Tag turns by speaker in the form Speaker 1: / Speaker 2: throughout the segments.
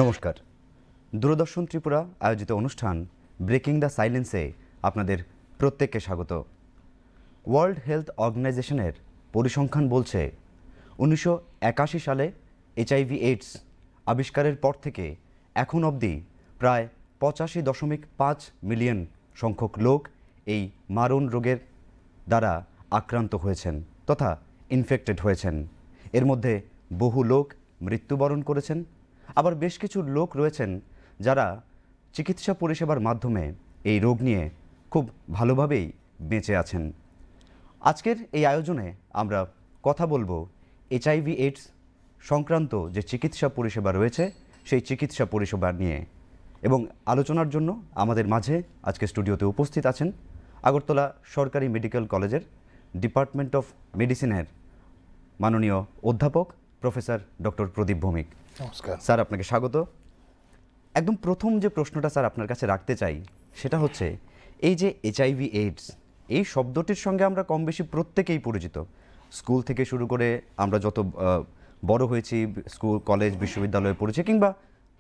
Speaker 1: নমস্কার। দূরদর্শন ত্রিপুরা আয়োজিত অনুষ্ঠান ব্রেকিং দ্য সাইলেন্সে আপনাদের প্রত্যেককে স্বাগত। ওয়ার্ল্ড হেলথ অর্গানাইজেশনের পরিসংখ্যান বলছে 1981 সালে HIV/AIDS আবিষ্কারের পর থেকে এখন অবধি প্রায় 85.5 মিলিয়ন সংখ্যক লোক এই মারণ রোগের দ্বারা আক্রান্ত হয়েছেন তথা ইনফেক্টেড হয়েছেন। এর মধ্যে বহু লোক মৃত্যুবরণ করেছেন, আবার বেশ কিছু লোক রয়েছেন যারা চিকিৎসা পরিষেবার মাধ্যমে এই রোগ নিয়ে খুব ভালোভাবেই বেঁচে আছেন। আজকের এই আয়োজনে আমরা কথা বলবো HIV/AIDS সংক্রান্ত যে চিকিৎসা পরিষেবা রয়েছে সেই চিকিৎসা পরিষেবা নিয়ে, এবং আলোচনার জন্য আমাদের মাঝে আজকে স্টুডিওতে উপস্থিত আছেন আগরতলা সরকারি মেডিকেল কলেজের ডিপার্টমেন্ট অফ মেডিসিনের মাননীয় অধ্যাপক প্রফেসর ডক্টর প্রদীপ ভৌমিক।
Speaker 2: নমস্কার
Speaker 1: স্যার, আপনাকে স্বাগত। একদম প্রথম যে প্রশ্নটা স্যার আপনার কাছে রাখতে চাই সেটা হচ্ছে এই যে HIV/AIDS এই শব্দটির সঙ্গে আমরা কম বেশি প্রত্যেকেই পরিচিত। স্কুল থেকে শুরু করে আমরা যত বড় হয়েছি, স্কুল কলেজ বিশ্ববিদ্যালয়ে পড়েছি কিংবা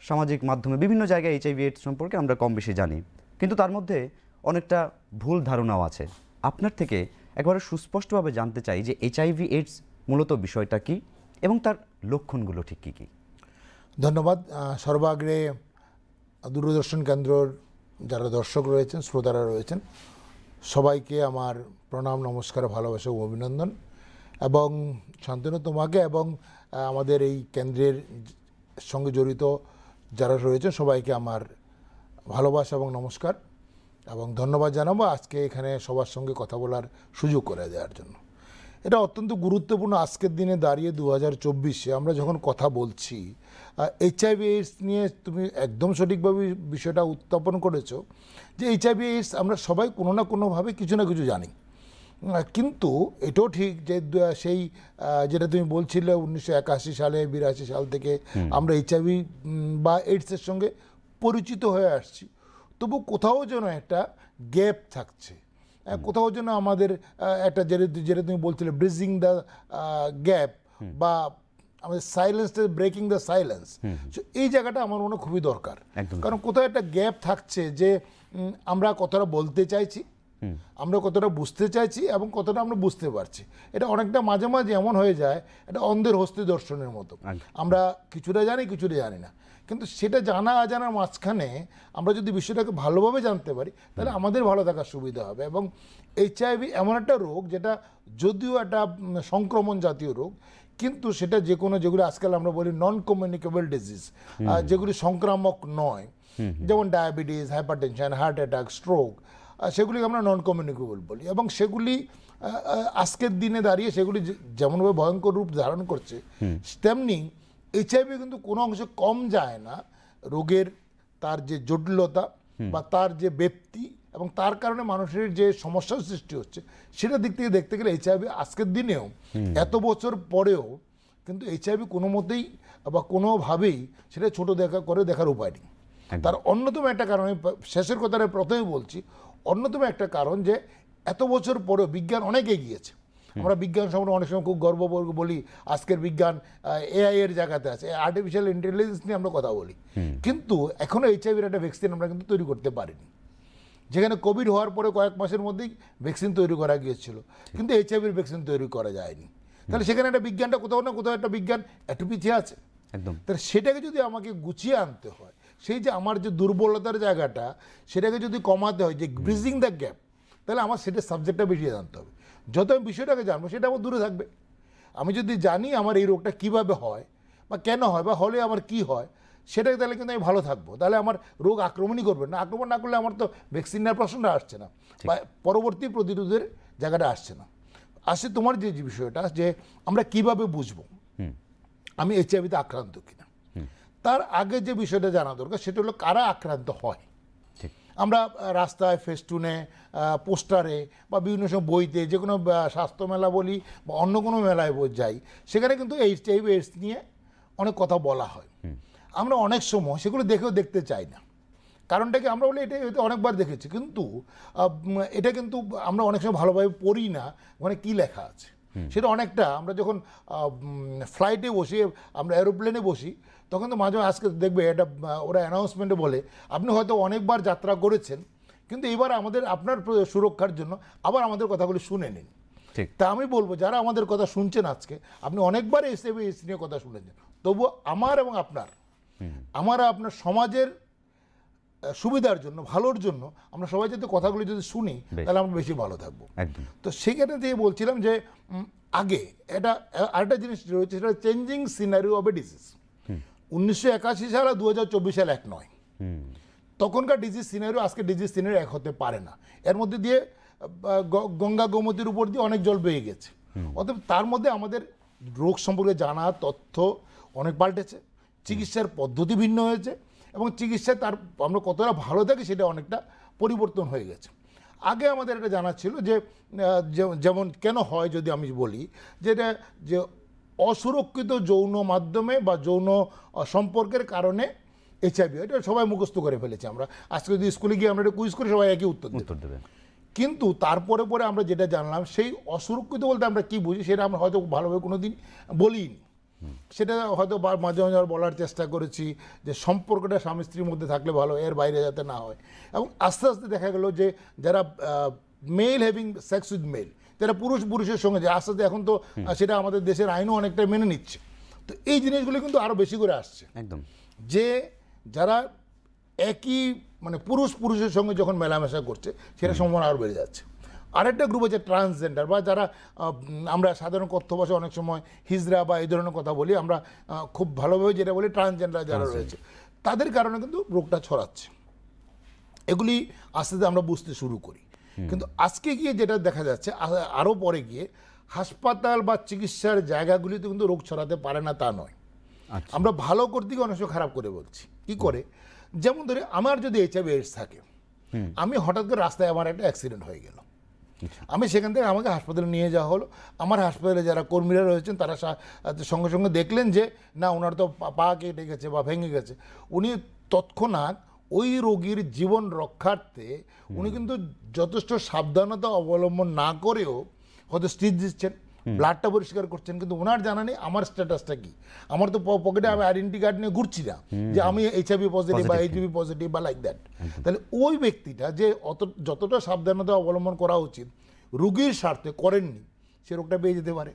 Speaker 1: সামাজিক মাধ্যমে বিভিন্ন জায়গায় HIV/AIDS সম্পর্কে আমরা কম বেশি জানি, কিন্তু তার মধ্যে অনেকটা ভুল ধারণাও আছে। আপনার থেকে একবারে সুস্পষ্টভাবে জানতে চাই যে HIV/AIDS মূলত বিষয়টা কি এবং তার লক্ষণগুলো ঠিক কী কী?
Speaker 2: ধন্যবাদ। সর্বাগ্রে দূরদর্শন কেন্দ্রর যারা দর্শক রয়েছেন, শ্রোতারা রয়েছেন, সবাইকে আমার প্রণাম, নমস্কার, ভালোবাসা ও অভিনন্দন। এবং শান্তনু, তোমাকে এবং আমাদের এই কেন্দ্রের সঙ্গে জড়িত যারা রয়েছেন সবাইকে আমার ভালোবাসা এবং নমস্কার এবং ধন্যবাদ জানাবো আজকে এখানে সবার সঙ্গে কথা বলার সুযোগ করে দেওয়ার জন্য। এটা অত্যন্ত গুরুত্বপূর্ণ। আজকের দিনে দাঁড়িয়ে 2024-এ আমরা যখন কথা বলছি HIV/AIDS নিয়ে, তুমি একদম সঠিকভাবে বিষয়টা উত্থাপন করেছো যে HIV/AIDS আমরা সবাই কোনো না কোনোভাবে কিছু না কিছু জানি, কিন্তু এটাও ঠিক যে সেই যেটা তুমি বলছিলে 1981 সালে 82 সাল থেকে আমরা HIV বা এইডসের সঙ্গে পরিচিত হয়ে আসছি, তবু কোথাও যেন একটা গ্যাপ থাকছে, কোথাও যেন আমাদের একটা যেটা তুমি বলছিলে ব্রিজিং দ্য গ্যাপ বা আমাদের সাইলেন্সটা ব্রেকিং দ্য সাইলেন্স, এই জায়গাটা আমার মনে খুবই দরকার। কারণ কোথাও একটা গ্যাপ থাকছে যে আমরা কতটা বলতে চাইছি, আমরা কতটা বুঝতে চাইছি এবং কতটা আমরা বুঝতে পারছি। এটা অনেকটা মাঝে মাঝে এমন হয়ে যায় এটা অন্ধের হস্তি দর্শনের মতো, আমরা কিছুটা জানি কিছুটা জানি না, কিন্তু সেটা জানা অজানার মাঝখানে আমরা যদি বিষয়টাকে ভালোভাবে জানতে পারি তাহলে আমাদের ভালো থাকার সুবিধা হবে। এবং HIV এমন একটা রোগ যেটা যদিও একটা সংক্রমণ জাতীয় রোগ, কিন্তু সেটা যে কোনো যেগুলো আজকাল আমরা বলি নন কমিউনিকেবল ডিজিজ, যেগুলি সংক্রামক নয়, যেমন diabetes, hypertension, heart attack, stroke, সেগুলিকে আমরা নন কমিউনিকেবল বলি। এবং সেগুলি আজকের দিনে দাঁড়িয়ে সেগুলি যেমনভাবে ভয়ঙ্কর রূপ ধারণ করছে, তেমনি HIV কিন্তু কোনো অংশে কম যায় না রোগের, তার যে জটিলতা বা তার যে ব্যাপ্তি এবং তার কারণে মানুষের যে সমস্যার সৃষ্টি হচ্ছে, সেটা দিক থেকে দেখতে গেলে HIV আজকের দিনেও এত বছর পরেও কিন্তু HIV কোনো মতেই বা কোনোভাবেই সেটা ছোট দেখার উপায় নেই। তার অন্যতম একটা কারণ, শেষের কথাটা প্রথমেই বলছি, অন্যতম একটা কারণ যে এত বছর পরেও বিজ্ঞান অনেক এগিয়েছে। আমরা বিজ্ঞান সম্পর্কে অনেক সময় খুব গর্বপূর্বক বলি আজকের বিজ্ঞান AI এর জায়গাতে আছে, আর্টিফিশিয়াল ইন্টেলিজেন্স নিয়ে আমরা কথা বলি, কিন্তু এখনও HIV-র একটা ভ্যাকসিন আমরা কিন্তু তৈরি করতে পারিনি। যেখানে কোভিড হওয়ার পরে কয়েক মাসের মধ্যেই ভ্যাকসিন তৈরি করা গিয়েছিল, কিন্তু HIV-র ভ্যাকসিন তৈরি করা যায়নি। তাহলে সেখানে একটা বিজ্ঞানটা কোথাও না কোথাও একটা বিজ্ঞান একটু পিছিয়ে আছে। একদম। তাহলে সেটাকে যদি আমাকে গুছিয়ে আনতে হয়, সেই যে আমার যে দুর্বলতার জায়গাটা সেটাকে যদি কমাতে হয়, যে ব্রিজিং দ্য গ্যাপ, তাহলে আমার সেটা সাবজেক্টটা বেশি জানতে হবে। যত আমি বিষয়টাকে জানবো সেটা আমার দূরে থাকবে। আমি যদি জানি আমার এই রোগটা কীভাবে হয় বা কেন হয় বা হলে আমার কি হয়, সেটাকে তাহলে কিন্তু আমি ভালো থাকবো, তাহলে আমার রোগ আক্রমণই করবে না। আক্রমণ না করলে আমার তো ভ্যাকসিন নেওয়ার প্রশ্নটা আসছে না বা পরবর্তী প্রতিরোধের জায়গাটা আসছে না। আসে তোমার যে বিষয়টা যে আমরা কিভাবে বুঝবো আমি HIV-তে আক্রান্ত কিনা, তার আগে যে বিষয়টা জানা দরকার সেটা হলো কারা আক্রান্ত হয়। আমরা রাস্তায়, ফেস্টুনে, পোস্টারে বা বিভিন্ন সময় বইতে, যে কোনো স্বাস্থ্য মেলা বলি বা অন্য কোনো মেলায় যাই, সেখানে কিন্তু HIV/AIDS নিয়ে অনেক কথা বলা হয়। আমরা অনেক সময় সেগুলো দেখতে চাই না। কারণটা কি, আমরা বলি এটা অনেকবার দেখেছি, কিন্তু এটা কিন্তু আমরা অনেক সময় ভালোভাবে পড়ি না ওখানে কী লেখা আছে। সেটা অনেকটা আমরা যখন ফ্লাইটে বসি, আমরা এরোপ্লেনে বসি, তখন তো মাঝে আজকে দেখবে এটা ওরা অ্যানাউন্সমেন্টে বলে আপনি হয়তো অনেকবার যাত্রা করেছেন, কিন্তু এবার আপনার সুরক্ষার জন্য আবার আমাদের কথাগুলি শুনে নিন।
Speaker 1: ঠিক।
Speaker 2: তা আমি বলবো যারা আমাদের কথা শুনছেন আজকে, আপনি অনেকবার এসে নিয়ে কথা শুনেছেন, তবু আমার এবং আপনার সমাজের সুবিধার জন্য, ভালোর জন্য আমরা সবাই যদি কথাগুলি যদি শুনি, তাহলে আমরা বেশি ভালো থাকবো।
Speaker 1: একদম।
Speaker 2: তো সেখানে দিয়ে বলছিলাম যে আগে এটা আরেকটা জিনিস রয়েছে, সেটা changing scenario of A disease. 1981 সাল আর 2024 সাল এক নয়। তখনকার ডিজিজ সিনারিও আজকে ডিজিজ সিনারিও এক হতে পারে না। এর মধ্যে দিয়ে গঙ্গা গোমতীর উপর দিয়ে অনেক জল বেয়ে গেছে। অতএব তার মধ্যে আমাদের রোগ সম্পর্কে জানা তথ্য অনেক পাল্টেছে, চিকিৎসার পদ্ধতি ভিন্ন হয়েছে, এবং চিকিৎসায় তার আমরা কতটা ভালো থাকি সেটা অনেকটা পরিবর্তন হয়ে গেছে। আগে আমাদের এটা জানা ছিল যে যেমন কেন হয় যদি আমি বলি, যেটা যে অসুরক্ষিত যৌন মাধ্যমে বা যৌন সম্পর্কের কারণে HIV, এটা সবাই মুখস্থ করে ফেলেছি আমরা। আজকে যদি স্কুলে গিয়ে আমরা এটা কুইজ করি সবাই একই উত্তর দেবে। কিন্তু তারপরে পরে আমরা যেটা জানলাম, সেই অসুরক্ষিত বলতে আমরা কি বুঝি সেটা আমরা হয়তো ভালোভাবে কোনোদিন বলিনি। সেটা হয়তো মাঝে মাঝে বলার চেষ্টা করেছি যে সম্পর্কটা স্বামী স্ত্রীর মধ্যে থাকলে ভালো, এর বাইরে যাতে না হয়। এবং আস্তে আস্তে দেখা গেল যে যারা male having sex with male, যারা পুরুষের সঙ্গে, যে আস্তে আস্তে এখন তো সেটা আমাদের দেশের আইনও অনেকটা মেনে নিচ্ছে। তো এই জিনিসগুলো কিন্তু আরও বেশি করে আসছে,
Speaker 1: একদম,
Speaker 2: যে যারা একই মানে পুরুষের সঙ্গে যখন মেলামেশা করছে সেটা সম্ভাবনা আরও বেড়ে যাচ্ছে। আরেকটা গ্রুপ আছে ট্রান্সজেন্ডার, বা যারা আমরা সাধারণ কথ্য ভাষায় অনেক সময় হিজড়া বা এই ধরনের কথা বলি, আমরা খুব ভালোভাবে যেটা বলি ট্রান্সজেন্ডার যারা রয়েছে, তাদের কারণে কিন্তু রোগটা ছড়াচ্ছে। এগুলি আস্তে আস্তে আমরা বুঝতে শুরু করি। কিন্তু আজকে গিয়ে যেটা দেখা যাচ্ছে, আরও পরে গিয়ে হাসপাতাল বা চিকিৎসার জায়গাগুলিতে কিন্তু রোগ ছড়াতে পারে না তা নয়। আমরা ভালো করতে গিয়ে অনেক সময় খারাপ করে বলছি। কি করে? যেমন ধরে আমার যদি HIV/AIDS থাকে, আমি হঠাৎ করে রাস্তায় আমার একটা অ্যাক্সিডেন্ট হয়ে গেল, আমি সেখান থেকে আমাকে হাসপাতালে নিয়ে যাওয়া হলো। আমার হাসপাতালে যারা কর্মীরা রয়েছেন তারা সঙ্গে সঙ্গে দেখলেন যে না, ওনার তো পা কেটে গেছে বা ভেঙে গেছে। উনি তৎক্ষণাৎ ওই রোগীর জীবন রক্ষার্থে উনি কিন্তু যথেষ্ট সাবধানতা অবলম্বন না করেও হয়তো স্টিচ দিচ্ছেন, ব্লাডটা পরিষ্কার করছেন, কিন্তু ওনার জানা নেই আমার স্ট্যাটাসটা কি। আমার তো পকেটে আমি আইডেন্টি কার্ড নিয়ে ঘুরছি না যে আমি HIV পজিটিভ বা HIV পজিটিভ বা লাইক দ্যাট। তাহলে ওই ব্যক্তিটা যে যতটা সাবধানতা অবলম্বন করা উচিত রুগীর স্বার্থে করেননি, সে রোগটা পেয়ে যেতে পারে।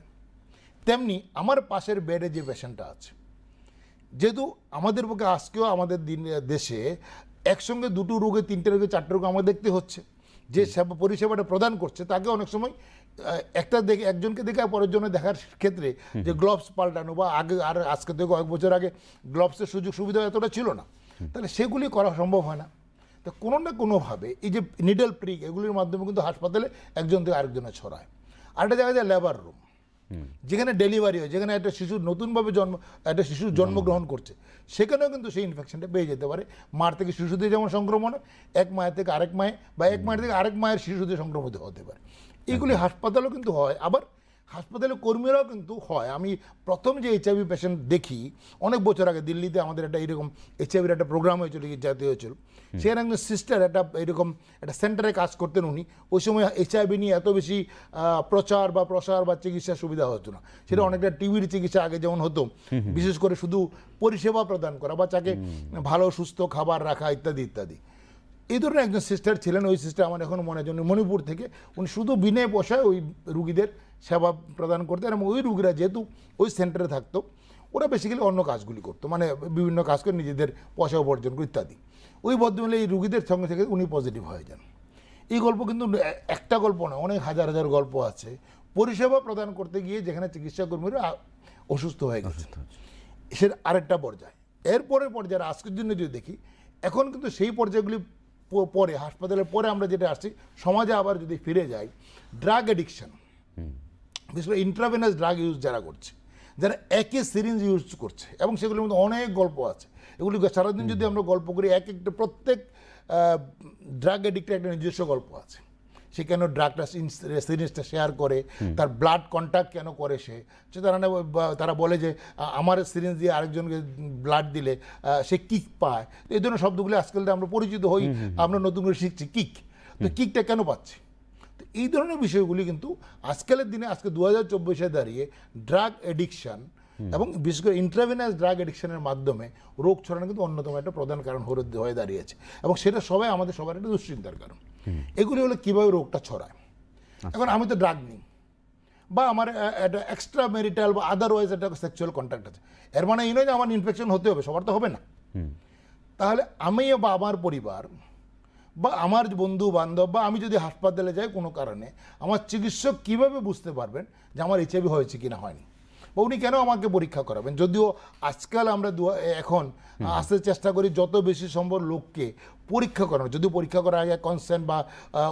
Speaker 2: তেমনি আমার পাশের বেডে যে পেশেন্টটা আছে, যেহেতু আমাদের পক্ষে আজকেও আমাদের দেশে একসঙ্গে দুটো রোগে, তিনটে রোগে, চারটে রোগে আমাদের দেখতে হচ্ছে, যে পরিষেবাটা প্রদান করছে তাকে অনেক সময় একজনকে দেখে পরের জন্য দেখার ক্ষেত্রে যে গ্লোভস পাল্টানো বা আজকে থেকে কয়েক বছর আগে গ্লোভসের সুযোগ সুবিধা এতটা ছিল না, তাহলে সেগুলি করা সম্ভব হয় না। তো কোনো না কোনোভাবে এই যে নিডল প্রিক, এগুলির মাধ্যমে কিন্তু হাসপাতালে একজন থেকে আরেকজনে ছড়ায়। আরেকটা জায়গায় যায় লেবার রুম, যেখানে ডেলিভারি হয়, যেখানে একটা শিশু নতুনভাবে শিশু জন্মগ্রহণ করছে, সেখানেও কিন্তু সেই ইনফেকশনটা পেয়ে যেতে পারে। মার থেকে শিশুদের যেমন সংক্রমণ হয়, এক মায়ের থেকে আরেক মায়ে বা এক মায়ের থেকে আরেক মায়ের শিশুদের সংক্রমিত হতে পারে। এগুলি হাসপাতালেও কিন্তু হয়, আবার হাসপাতালের কর্মীরাও কিন্তু হয়। আমি প্রথম যে HIV পেশেন্ট দেখি অনেক বছর আগে দিল্লিতে আমাদের একটা এরকম HIV একটা প্রোগ্রাম হয়েছিল, জাতীয় হয়েছিল, সেখানে একজন সিস্টার এরকম একটা সেন্টারে কাজ করতেন। উনি ওই সময় HIV নিয়ে এত বেশি প্রচার বা প্রসার বা চিকিৎসার সুবিধা হতো না। সেটা অনেকটা টিবির চিকিৎসা আগে যেমন হতো, বিশেষ করে শুধু পরিষেবা প্রদান করা বা তাকে ভালো সুস্থ খাবার রাখা ইত্যাদি ইত্যাদি। এই ধরনের একজন সিস্টার ছিলেন। ওই সিস্টার আমার এখন মনে হয় মণিপুর থেকে, উনি শুধু বিনে পয়সায় ওই রুগীদের সেবা প্রদান করতেন, এবং ওই রুগীরা যেহেতু ওই সেন্টারে থাকতো, ওরা বেসিক্যালি অন্য কাজগুলি করতো, মানে বিভিন্ন কাজ করে নিজেদের পয়সা উপার্জন করে ইত্যাদি। ওই ভদ্রমহিলা এই রুগীদের সঙ্গে থেকে উনি পজিটিভ হয়ে যান। এই গল্প কিন্তু একটা গল্প নয়, অনেক হাজার হাজার গল্প আছে পরিষেবা প্রদান করতে গিয়ে যেখানে চিকিৎসা কর্মীরা অসুস্থ হয়ে গেছে। সে আরেকটা পর্যায়। এরপরের পর্যায়ে আজকের জন্য যদি দেখি, এখন কিন্তু সেই পর্যায়গুলি পরে, হাসপাতালের পরে আমরা যেটা আসছি সমাজে আবার যদি ফিরে যাই, ড্রাগ অ্যাডিকশন, বিশেষ করে ইন্ট্রাভেনাস ড্রাগ ইউজ যারা করছে, যারা একই সিরিঞ্জ ইউজ করছে, এবং সেগুলোর মধ্যে অনেক গল্প আছে। এগুলি সারাদিন যদি আমরা গল্প করি, একটা প্রত্যেক ড্রাগ অ্যাডিক্টের একটা নিজস্ব গল্প আছে। সে কেন ড্রাগটা সিরিঞ্জটা শেয়ার করে, তার ব্লাড কন্ট্যাক্ট কেন করে, তারা বলে যে আমার সিরিঞ্জ দিয়ে আরেকজনকে ব্লাড দিলে সে কিক পায়। এই ধরনের শব্দগুলি আজকাল আমরা পরিচিত হই, আমরা নতুন করে শিখছি কিক। তো কিকটা কেন পাচ্ছি? তো এই ধরনের বিষয়গুলি কিন্তু আজকালের দিনে, আজকে 2024-এ দাঁড়িয়ে ড্রাগ অ্যাডিকশান এবং বিশেষ করে ইন্ট্রাভেনাস ড্রাগ এডিকশনের মাধ্যমে রোগ ছড়ানো কিন্তু অন্যতম একটা প্রধান কারণ হয়ে দাঁড়িয়েছে, এবং সেটা সবাই আমাদের সবার একটা দুশ্চিন্তার কারণ। এগুলি হলো কীভাবে রোগটা ছড়ায়। এখন আমি তো ড্রাগ নিই, বা আমার একটা এক্সট্রা ম্যারিটাল বা আদারওয়াইজ একটা সেক্সুয়াল কন্ট্যাক্ট আছে, এর মানে এই নয় যে আমার ইনফেকশন হতে হবে, সবার তো হবে না। তাহলে আমি বা আমার পরিবার বা আমার বন্ধু বান্ধব বা আমি যদি হাসপাতালে যাই কোনো কারণে, আমার চিকিৎসক কীভাবে বুঝতে পারবেন যে আমার এইচআইভি হয়েছে কিনা হয়নি, বা উনি কেন আমাকে পরীক্ষা করাবেন? যদিও আজকাল আমরা এখন আসতে চেষ্টা করি যত বেশি সম্ভব লোককে পরীক্ষা করানো, যদিও পরীক্ষা করার আগে কনসেন্ট বা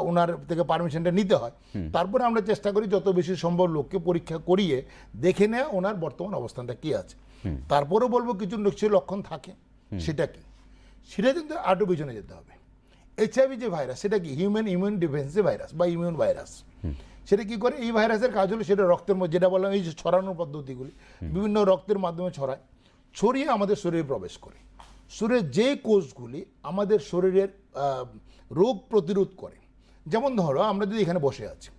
Speaker 2: ওনার থেকে পারমিশনটা নিতে হয়, তারপরে আমরা চেষ্টা করি যত বেশি সম্ভব লোককে পরীক্ষা করিয়ে দেখে নেওয়া ওনার বর্তমান অবস্থানটা কী আছে। তারপরেও বলবো কিছু নিশ্চয়ই লক্ষণ থাকে, সেটা কি, সেটা কিন্তু আরও পিছনে যেতে হবে। এইচআইভি যে ভাইরাস, সেটা কি হিউম্যান ইমিউন ডিফেন্সি ভাইরাস বা ইমিউন ভাইরাস। সেটা কি করে? এই ভাইরাসের কাজ হলো সেটা রক্তের মধ্যে, যেটা বললাম এই যে ছড়ানোর পদ্ধতিগুলি বিভিন্ন রক্তের মাধ্যমে ছড়ায়, ছড়িয়ে আমাদের শরীরে প্রবেশ করে। শরীরের যে কোষগুলি আমাদের শরীরের রোগ প্রতিরোধ করে, যেমন ধরো আমরা যদি এখানে বসে আছি,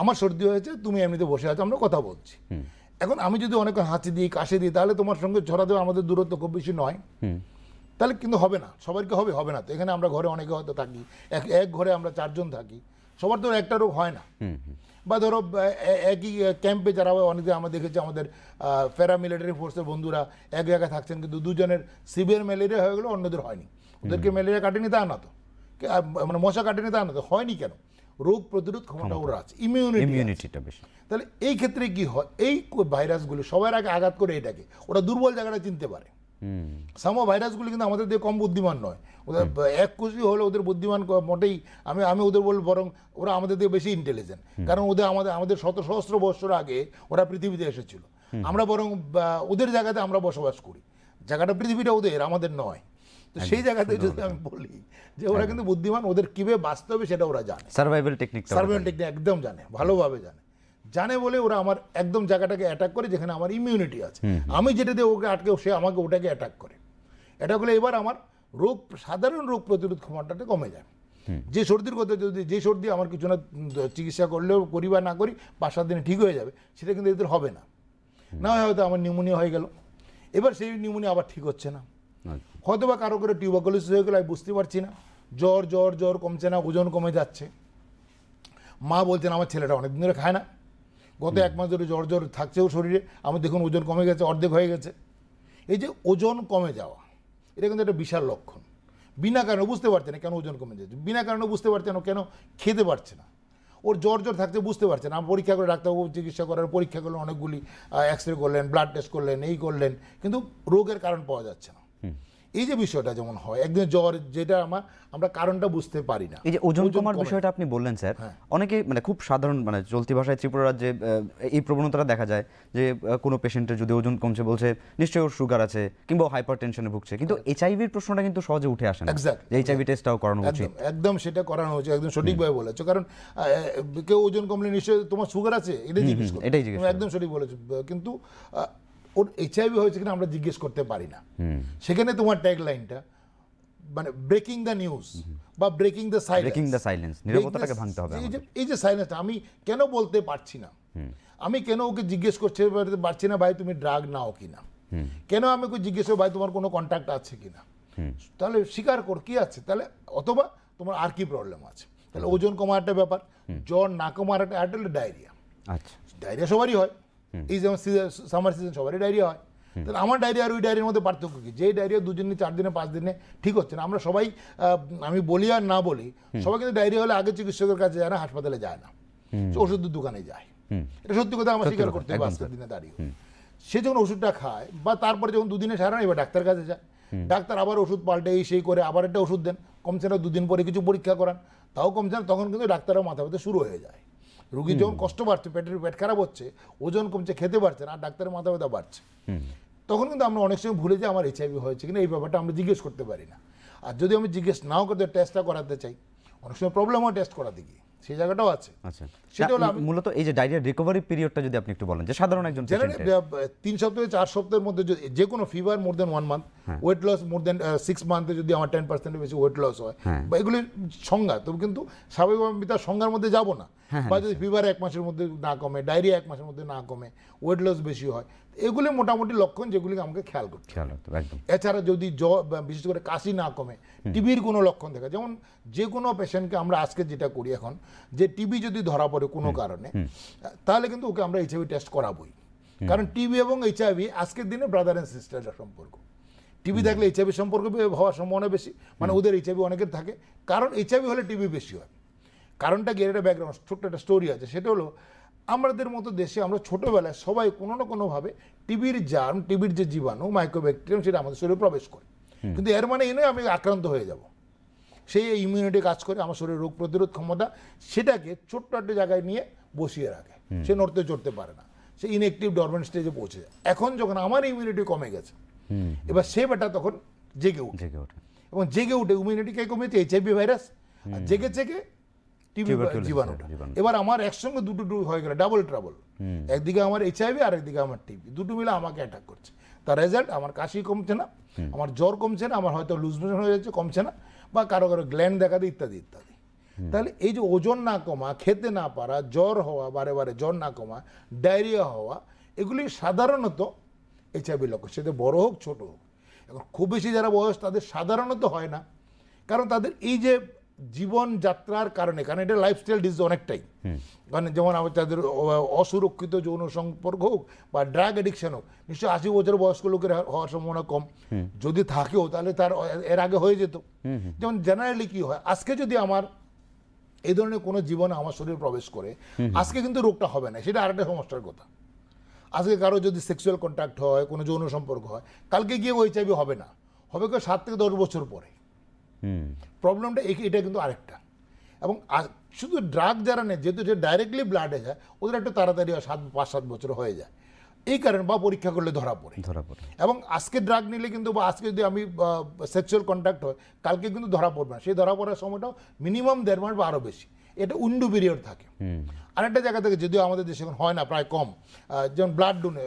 Speaker 2: আমার সর্দি হয়েছে, তুমি এমনিতে বসে আছো, আমরা কথা বলছি, এখন আমি যদি অনেক হাঁচি দিই কাশি দিই, তাহলে তোমার সঙ্গে ছড়াতে আমাদের দূরত্ব খুব বেশি নয়, তাহলে কিন্তু হবে না, সবাইকে হবে না। তো এখানে আমরা ঘরে অনেকে হয়তো থাকি, এক ঘরে আমরা 4 জন থাকি, সবার তো একটা রোগ হয় না। বা ধরো একই ক্যাম্পে যারা অনেকে আমরা দেখেছি, আমাদের প্যারামিলিটারি ফোর্সের বন্ধুরা এক জায়গায় থাকছেন, কিন্তু দুজনের সিভিয়ার ম্যালেরিয়া হয়ে গেলো, অন্যদের হয়নি। ওদেরকে ম্যালেরিয়া কাটেনি তা না তো, মানে মশা কাটেনি তা না তো, হয়নি কেন? রোগ প্রতিরোধ ক্ষমতা ওরা আছে, ইমিউনিটিটা বেশি। তাহলে এই ক্ষেত্রে কি হয়, এই ভাইরাসগুলো সবার আগে আঘাত করে এটাকে, ওরা দুর্বল জায়গাটা চিনতে পারে। ভাইরাসগুলি কিন্তু আমাদের দিয়ে কম বুদ্ধিমান নয়, ওদের এক কোষি হলে ওদের বুদ্ধিমান মোটেই আমি ওদের বলবো, বরং ওরা আমাদের দিয়ে বেশি ইন্টেলিজেন্ট, কারণ আমাদের শত সহস্র বছর আগে ওরা পৃথিবীতে এসেছিল। আমরা বরং ওদের জায়গাতে আমরা বসবাস করি, জায়গাটা পৃথিবীটা ওদের, আমাদের নয়। তো সেই জায়গাতে যদি আমি বলি যে ওরা কিন্তু বুদ্ধিমান, ওদের কীভাবে বাঁচতে হবে সেটা ওরা জানে, সার্ভাইভাল টেকনিক একদম জানে, ভালোভাবে জানে বলে ওরা আমার একদম জায়গাটাকে অ্যাটাক করে যেখানে আমার ইমিউনিটি আছে। আমি যেটা দিয়ে ওকে আটকে, সে আমাকে ওটাকে অ্যাটাক করে। এটা করলে এবার আমার সাধারণ রোগ প্রতিরোধ ক্ষমতাটা কমে যায়। যে সর্দির কথা, যে সর্দি আমার কিছু না চিকিৎসা করলেও করি বা না করি 5-7 দিনে ঠিক হয়ে যাবে, সেটা কিন্তু এদের হবে না। না হয় হয়তো আমার নিউমোনিয়া হয়ে গেল, এবার সেই নিউমোনিয়া আবার ঠিক হচ্ছে না, হয়তো বা কারো করে টিউবারকুলোসিস হয়ে গেলো, আমি বুঝতে পারছি না, জ্বর কমছে না, ওজন কমে যাচ্ছে। মা বলছেন আমার ছেলেটা অনেকদিন ধরে খায় না, গত 1 মাস ধরে জ্বর থাকছেও শরীরে, আমি দেখুন ওজন কমে গেছে, অর্ধেক হয়ে গেছে। এই যে ওজন কমে যাওয়া, এটা কিন্তু একটা বিশাল লক্ষণ। বিনা কারণে বুঝতে পারছে না কেন ওজন কমে যাচ্ছে, বিনা কারণে বুঝতে পারছে না কেন খেতে পারছে না, ওর জ্বর থাকছে বুঝতে পারছে না। পরীক্ষা করে ডাক্তারবাবু চিকিৎসা করার পরীক্ষা করলেন, অনেকগুলি এক্সরে করলেন, ব্লাড টেস্ট করলেন, এই করলেন, কিন্তু রোগের কারণ পাওয়া যাচ্ছে না। এই যে বিষয়টা যেমন হয় একদিন জ্বর, যেটা আমরা কারণটা বুঝতে পারি না।
Speaker 1: এই যে ওজন কমার বিষয়টা আপনি বললেন স্যার, অনেকে মানে খুব সাধারণ, মানে চলতি ভাষায় ত্রিপুরা রাজ্যে এই প্রবণতাটা দেখা যায় যে কোনো পেশেন্টের যদি ওজন কমছে বলছে নিশ্চয়ই ওর সুগার আছে কিংবা হাইপার টেনশনে ভুগছে, কিন্তু এইচআইভির প্রশ্নটা কিন্তু সহজে উঠে আসে না। এইচআইভি টেস্টটাও করানো উচিত,
Speaker 2: একদম সেটা করানো উচিত, একদম সঠিকভাবে বলেছো। কারণ কেউ ওজন কমলে নিশ্চয়ই তোমার সুগার আছে এটাই জিজ্ঞেস করো, একদম সঠিক বলেছো। কিন্তু ওর এইচআইভি হয়েছে কিনা আমরা জিজ্ঞেস করতে পারি না। সেখানে তোমার ট্যাগ লাইনটা মানে ব্রেকিং দ্য নিউজ বা ব্রেকিং দ্য সাইলেন্স, নীরবতাটাকে ভাঙতে হবে। এই যে সাইলেন্সটা আমি কেন বলতে পারছি না, আমি কেন ওকে জিজ্ঞেস করতে পারছি না ভাই তুমি ড্রাগ নাও কিনা, কেন আমি ওকে জিজ্ঞেস করি ভাই তোমার কোনো কন্ট্যাক্ট আছে কিনা, তাহলে স্বীকার কর কি আছে, তাহলে অথবা তোমার আর কি প্রবলেম আছে। তাহলে ওজন কমার একটা ব্যাপার, জ্বর না কমার একটা ডায়রিয়া। আচ্ছা, ডায়রিয়া সবারই হয়, এই যেমন সামার সিজন সবারই ডায়রিয়া হয়। তাহলে আমার ডায়রিয়া আর ওই ডায়রিয়ার মধ্যে পার্থক্য কি? যে ডায়রিয়া 2 দিনে 4 দিনে 5 দিনে ঠিক হচ্ছে না, আমরা সবাই, আমি বলি আর না বলি, সবাই কিন্তু ডায়রিয়া হলে আগে চিকিৎসকের কাছে যায় না, হাসপাতালে যায় না, ওষুধের দোকানে যায়। এটা সত্যি কথা, আমরা স্বীকার করতে হবে আজকের দিনে দাঁড়িয়ে। সে যখন ওষুধটা খায় বা তারপরে যখন 2 দিনে সারা না, এবার ডাক্তার কাছে যায়, ডাক্তার আবার ওষুধ পাল্টে সেই করে আবার একটা ওষুধ দেন, কমছে না 2 দিন পরে কিছু পরীক্ষা করান, তাও কমছে না, তখন কিন্তু ডাক্তারের মাথা ব্যথা শুরু হয়ে যায়। রোগী যখন কষ্ট বাড়ছে, পেট খারাপ হচ্ছে, ওজন কমছে, খেতে পারছে না, আর ডাক্তারের মাথা ব্যথা বাড়ছে, তখন কিন্তু আমরা অনেক সময় ভুলে যাই আমার এইচআইভি হয়েছে কিনা, এই ব্যাপারটা আমরা জিজ্ঞেস করতে পারি না। আর যদি আমি জিজ্ঞেস নাও করতে টেস্টটা করাতে চাই, অনেক সময় প্রবলেম হয় টেস্ট করাতে গিয়ে, সেই জায়গাটাও আছে। আচ্ছা, সেটা হলো মূলত এই যে ডায়রিয়ার রিকভারি পিরিয়ডটা যদি আপনি একটু বলেন, যে সাধারণ একজন 3 সপ্তাহ 4 সপ্তাহের মধ্যে যে কোনো ফিভার মোর দেন 1 মান্থ, ওয়েট লস মোর দেন 6 মান্থে যদি আমার 10% বেশি ওয়েট লস হয়, বা এগুলি সংজ্ঞা, তবে কিন্তু স্বাভাবিকভাবে তার সংজ্ঞার মধ্যে যাব না। বা যদি ফিভার 1 মাসের মধ্যে না কমে, ডায়রিয়া 1 মাসের মধ্যে না কমে, ওয়েট লস বেশি হয়, এগুলি মোটামুটি লক্ষণ যেগুলিকে আমাকে খেয়াল করতে হবে।
Speaker 1: খেয়াল রাখতে হবে, একদম।
Speaker 2: এছাড়া যদি জ্বর বা বিশেষ করে কাশি না কমে, টিবির কোনো লক্ষণ দেখা, যেমন যে কোনো পেশেন্টকে আমরা আজকে যেটা করি এখন, যে টিবি যদি ধরা পড়ে কোনো কারণে, তাহলে কিন্তু ওকে আমরা এইচআইভি টেস্ট করাবোই। কারণ টিবি এবং এইচআইভি আজকের দিনে ব্রাদার অ্যান্ড সিস্টারের সম্পর্ক। টিবি থাকলে এইচআইভি সম্পর্ক হওয়ার সম্ভাবনা বেশি, মানে ওদের এইচআইভি অনেকের থাকে, কারণ এইচআইভি হলে টিবি বেশি হয়। কারণটা কি, একটা ব্যাকগ্রাউন্ড ছোট্ট একটা স্টোরি আছে। সেটা হলো, আমাদের মতো দেশে আমরা ছোটোবেলায় সবাই কোনো না কোনোভাবে টিবির জার্ম, টিবির যে জীবাণু মাইক্রোব্যাকটেরিয়াম, সেটা আমাদের শরীরে প্রবেশ করে। কিন্তু এর মানে এই নয় আমি আক্রান্ত হয়ে যাব। সেই ইমিউনিটি কাজ করে, আমার শরীরের রোগ প্রতিরোধ ক্ষমতা সেটাকে ছোট্ট একটা জায়গায় নিয়ে বসিয়ে রাখে, সে নড়তে চড়তে পারে না, সে ইনঅ্যাক্টিভ ডরমেন্ট স্টেজে পৌঁছে যায়। এখন যখন আমার ইমিউনিটি কমে গেছে, এবার সে বেটা তখন জেগে ওঠে, এবং জেগে উঠে ইমিউনিটি কে কমেছে, এইচআইভি ভাইরাস, আর জেগে জেগে টিবি জীবাণুটা। এবার আমার একসঙ্গে দুটো হয়ে গেল, ডাবল ট্রাবল। একদিকে আমার এইচআইভি আর একদিকে আমার টিবি, দুটো মিলে আমাকে অ্যাটাক করছে। তার রেজাল্ট, আমার কাশি কমছে না, আমার জ্বর কমছে না, আমার হয়তো লুজ মোশন হয়ে যাচ্ছে, কমছে না, বা কারো কারো গ্ল্যান্ড দেখা দেয়, ইত্যাদি ইত্যাদি। তাহলে এই যে ওজন না কমা, খেতে না পারা, জ্বর হওয়া, বারে বারে জ্বর না কমা, ডায়রিয়া হওয়া, এগুলি সাধারণত এইচআইভি লক্ষণ, সেটা বড় হোক ছোট হোক। এখন খুব বেশি যারা বয়স, তাদের সাধারণত হয় না, কারণ তাদের এই যে জীবনযাত্রার কারণে, কারণ এটা লাইফস্টাইল ডিজিজ অনেকটাই। মানে যেমন আমার তাদের অসুরক্ষিত যৌন সম্পর্ক হোক বা ড্রাগ এডিকশন হোক, নিশ্চয়ই 80 বছর বয়স্ক লোকের হওয়ার সম্ভাবনা কম, যদি থাকেও তাহলে তার এর আগে হয়ে যেত। যেমন জেনারেলি কি হয়, আজকে যদি আমার এই ধরনের কোনো জীবনে আমার শরীরে প্রবেশ করে, আজকে কিন্তু রোগটা হবে না, সেটা আরেকটা সমস্যার কথা। আজকে কারো যদি সেক্সুয়াল কন্ট্যাক্ট হয়, কোনো যৌন সম্পর্ক হয়, কালকে গিয়ে এইচআইভি হবে না, হবে কেউ 7 থেকে 10 বছর পরে। প্রবলেমটা এটা কিন্তু আরেকটা। এবং শুধু ড্রাগ যারা নেয়, যেহেতু যে ডাইরেক্টলি ব্লাডে যায়, ওদের একটু তাড়াতাড়ি 5-7 বছর হয়ে যায়, এই কারণে, বা পরীক্ষা করলে ধরা পড়ে। এবং আজকে ড্রাগ নিলে কিন্তু, বা আজকে যদি আমি সেক্সুয়াল কন্ট্যাক্ট হয়, কালকে কিন্তু ধরা পড়বে না। সেই ধরা পড়ার সময়টাও মিনিমাম 1.5 মাস বা আরও বেশি, এটা উইন্ডো পিরিয়ড থাকে। আরেকটা জায়গা থেকে, যদিও আমাদের দেশে এখন হয় না, প্রায় কম, যেমন ব্লাড ডোনে,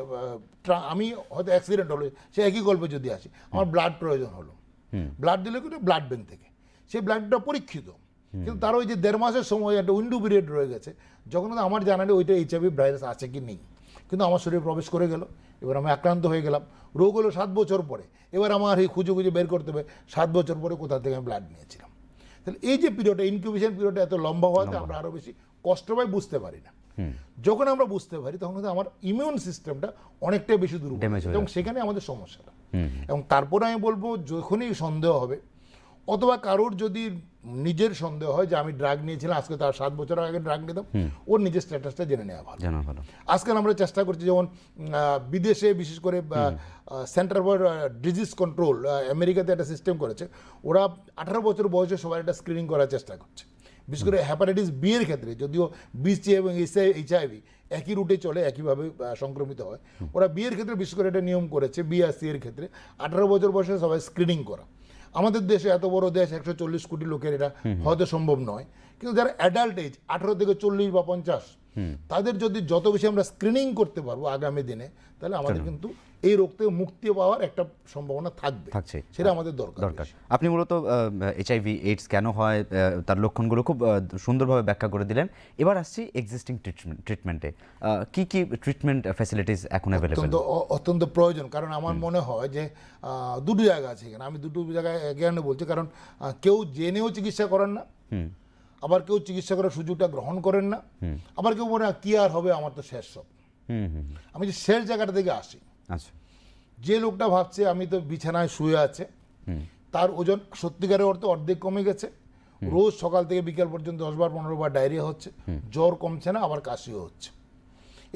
Speaker 2: আমি হয়তো অ্যাক্সিডেন্ট হলো, সে একই গল্পে যদি আসি, আমার ব্লাড প্রয়োজন হলো, ব্লাড দিলে কিন্তু ব্লাড ব্যাংক থেকে, সেই ব্লাডটা পরীক্ষিত, কিন্তু তার ওই যে 1.5 মাসের সময় একটা উইন্ডো পিরিয়ড রয়ে গেছে, যখন আমার জানা নেই ওইটা এইচআইভি ভাইরাস আছে কি নেই, কিন্তু আমার শরীরে প্রবেশ করে গেল, এবার আমি আক্রান্ত হয়ে গেলাম। রোগ হলো 7 বছর পরে, এবার আমার এই খুঁজে খুঁজে বের করতে হবে 7 বছর পরে কোথা থেকে আমি ব্লাড নিয়েছিলাম। তাহলে এই যে পিরিয়ডটা, ইনকিউবেশন পিরিয়ডটা এত লম্বা হওয়াতে আমরা আরও বেশি কষ্ট পাই, বুঝতে পারি না। যখন আমরা বুঝতে পারি, তখন কিন্তু আমার ইমিউন সিস্টেমটা অনেকটাই বেশি দুর্বল, এবং সেখানে আমাদের সমস্যাটা। এবং তারপরে আমি বলবো, যখনই সন্দেহ হবে, অথবা কারোর যদি নিজের সন্দেহ হয় যে আমি ড্রাগ নিয়েছিলাম, আজকে তার 7 বছর আগে ড্রাগ নিতাম, ওর নিজের স্ট্যাটাসটা জেনে নেওয়া ভালো। আজকাল আমরা চেষ্টা করছি, যেমন বিদেশে বিশেষ করে সেন্টার ফর ডিজিজ কন্ট্রোল, আমেরিকাতে একটা সিস্টেম করেছে, ওরা 18 বছর বয়সে সবাই একটা স্ক্রিনিং করার চেষ্টা করছে। বিশেষ করে হ্যাপাটাইটিস বি এর ক্ষেত্রে, যদিও বিসি এবং এইচআইভি একই রুটে চলে, একইভাবে সংক্রমিত হয়, ওরা বি এর ক্ষেত্রে বিশেষ করে একটা নিয়ম করেছে, বি আর সি এর ক্ষেত্রে 18 বছর বয়সে সবাই স্ক্রিনিং করা। আমাদের দেশে, এত বড় দেশ, 140 কোটি লোকের এটা হয়তো সম্ভব নয়, কিন্তু যারা অ্যাডাল্ট এজ 18 থেকে 40 বা 50, তাদের যদি যত বেশি আমরা স্ক্রিনিং করতে পারবো আগামী দিনে, তাহলে আমাদের কিন্তু এই রোগ থেকে মুক্তি পাওয়ার একটা সম্ভাবনা থাকছে, সেটা আমাদের দরকার।
Speaker 1: আপনি মূলত এইচআইভি এইডস কেন হয়, তার লক্ষণগুলো খুব সুন্দরভাবে ব্যাখ্যা করে দিলেন। এবার আসছি এক্সিস্টিং ট্রিটমেন্টে, কি কি ট্রিটমেন্ট ফ্যাসিলিটিস এখন অ্যাভেলেবল?
Speaker 2: অত্যন্ত প্রয়োজন, কারণ আমার মনে হয় যে দুটো জায়গা আছে এখানে। আমি দুটো জায়গায় জ্ঞানে বলছি, কারণ কেউ জেনেও চিকিৎসা করেন না, আবার কেউ চিকিৎসা করার সুযোগটা গ্রহণ করেন না, আবার কেউ মনে হয় কি আর হবে, আমার তো শেষ সব। আমি যে শেষ জায়গাটা থেকে আসি,
Speaker 1: আচ্ছা,
Speaker 2: যে লোকটা ভাবছে আমি তো বিছানায় শুয়ে আছে, তার ওজন সত্যিকারের অর্থে অর্ধেক কমে গেছে, রোজ সকাল থেকে বিকেল পর্যন্ত 10-15 বার ডায়রিয়া হচ্ছে, জ্বর কমছে না, আবার কাশিও হচ্ছে।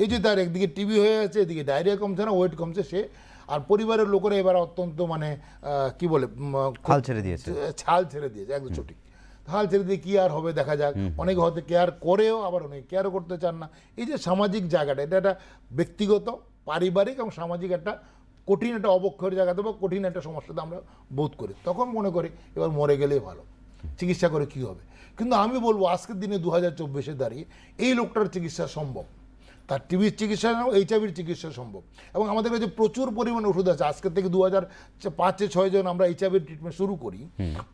Speaker 2: এই যে তার একদিকে টিবি হয়ে আছে, এদিকে ডায়রিয়া কমছে না, ওয়েট কমছে, সে আর পরিবারের লোকেরা এবার অত্যন্ত মানে কি বলে,
Speaker 1: ছাল ছেড়ে দিয়েছে,
Speaker 2: একদম সঠিক, হাল ছেড়ে দিয়ে কী আর হবে দেখা যাক। অনেকে হয়তো কেয়ার করেও, আবার অনেকে কেয়ারও করতে চান না। এই যে সামাজিক জায়গাটা, এটা একটা ব্যক্তিগত, পারিবারিক এবং সামাজিক একটা কঠিন একটা অবক্ষয়ের জায়গাতে বা কঠিন একটা সমস্যাতে আমরা বোধ করি। তখন মনে করি এবার মরে গেলেই ভালো, চিকিৎসা করে কী হবে। কিন্তু আমি বলবো আজকের দিনে 2024-এ দাঁড়িয়ে এই লোকটার চিকিৎসা সম্ভব, তার টিবির চিকিৎসা নাও, এইচআইভির চিকিৎসা সম্ভব। এবং আমাদের কাছে প্রচুর পরিমাণে ওষুধ আছে। আজকের থেকে 2005-6 জন আমরা এইচআইভির ট্রিটমেন্ট শুরু করি,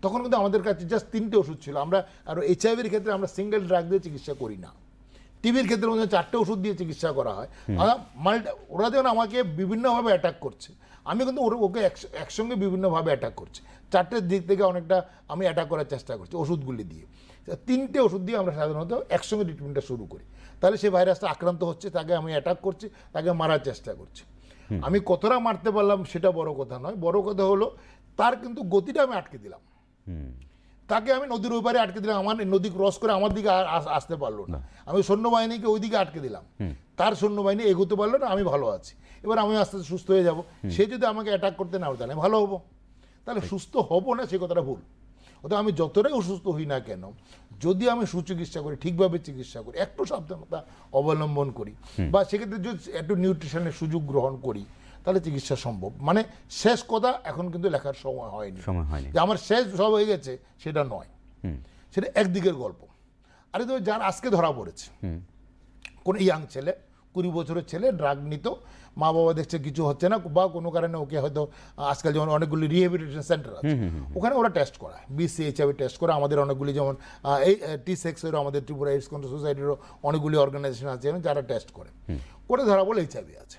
Speaker 2: তখন কিন্তু আমাদের কাছে জাস্ট 3টে ওষুধ ছিল। আমরা আর এইচআইভির ক্ষেত্রে আমরা সিঙ্গেল ড্রাগ দিয়ে চিকিৎসা করি না, টিবির ক্ষেত্রে মধ্যে 4টে ওষুধ দিয়ে চিকিৎসা করা হয়। ওরা যেমন আমাকে বিভিন্নভাবে অ্যাটাক করছে, আমি কিন্তু ওকে একসঙ্গে বিভিন্নভাবে অ্যাটাক করছি। 4টে দিক থেকে অনেকটা আমি অ্যাটাক করার চেষ্টা করছি ওষুধগুলি দিয়ে। 3টে ওষুধ দিয়ে আমরা সাধারণত একসঙ্গে ট্রিটমেন্টটা শুরু করি। তাহলে সেই ভাইরাসটা আক্রান্ত হচ্ছে, তাকে আমি অ্যাটাক করছি, তাকে মারার চেষ্টা করছি। আমি কতটা মারতে পারলাম সেটা বড় কথা নয়, বড় কথা হলো তার কিন্তু গতিটা আমি আটকে দিলাম। তাকে আমি নদীর ওই পারে আটকে দিলাম, আমার নদী ক্রস করে আমার দিকে আসতে পারলো না। আমি সৈন্যবাহিনীকে ওই দিকে আটকে দিলাম, তার সৈন্যবাহিনী এগোতে পারলো না, আমি ভালো আছি। এবার আমি আস্তে আস্তে সুস্থ হয়ে যাব। সে যদি আমাকে অ্যাটাক করতে না পারে তাহলে ভালো হবো, তাহলে সুস্থ হবো না, সে কথাটা ভুল। অর্থাৎ আমি যতটাই অসুস্থ হই না কেন, যদি আমি সুচিকিৎসা করি, ঠিকভাবে চিকিৎসা করি, একটু সাবধানতা অবলম্বন করি, বা সেক্ষেত্রে যদি একটু নিউট্রিশনের সুযোগ গ্রহণ করি, তাহলে চিকিৎসা সম্ভব। মানে শেষ কথা এখন কিন্তু লেখার সময় হয়নি, যে আমার শেষ সব হয়ে গেছে সেটা নয়, সেটা একদিকের গল্প। আরে তো যার আজকে ধরা পড়েছে কোন ইয়াং ছেলে, 20 বছরের ছেলে, ড্রাগ নিত, মা বাবা দেখছে কিছু হচ্ছে না, বা কোনো কারণে ওকে হয়তো আজকাল যেমন অনেকগুলি রিহ্যাবিলিটেশন সেন্টার আছে, ওখানে ওরা টেস্ট করায়, BCHIV টেস্ট করে। আমাদের অনেকগুলি যেমন এই T6-এরও, আমাদের ত্রিপুরা এইডস কন্ট্রোল সোসাইটিরও অনেকগুলি অর্গানাইজেশন আছে যারা টেস্ট করে ধরা বলে HIV আছে।